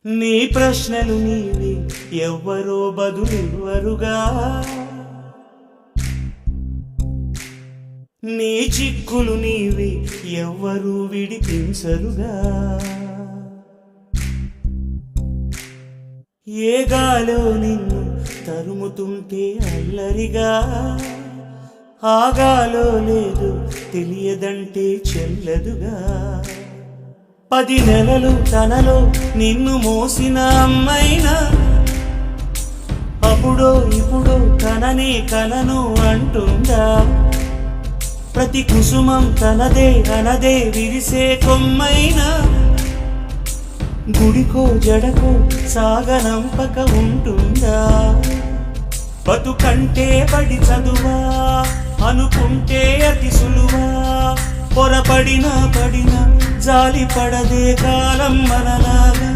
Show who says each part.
Speaker 1: నీ ప్రశ్నలు నీవి ఎవ్వరో బదులివ్వరుగా, నీ చిక్కులు నీవి ఎవ్వరూ విడిపించరుగా. ఏ గాలో నిన్ను తరుముతుంటే అల్లరిగా, ఆగాలో లేదు తెలియదంటే చెల్లదుగా. 10 నెలలు తనలో నిన్ను మోసిన అమ్మైనా అప్పుడో ఇప్పుడో కననే కనను అంటుందా. ప్రతి కుసుమం తనదే అనదే విరిసే కొమ్మైనా గుడికో జడకో సాగనంపక ఉంటుందా. బతుకంటే పడి చదువా అనుకుంటే అతి సులువా, పొరపడినా పడినా జాలి పడదే కాలం మనలాగా.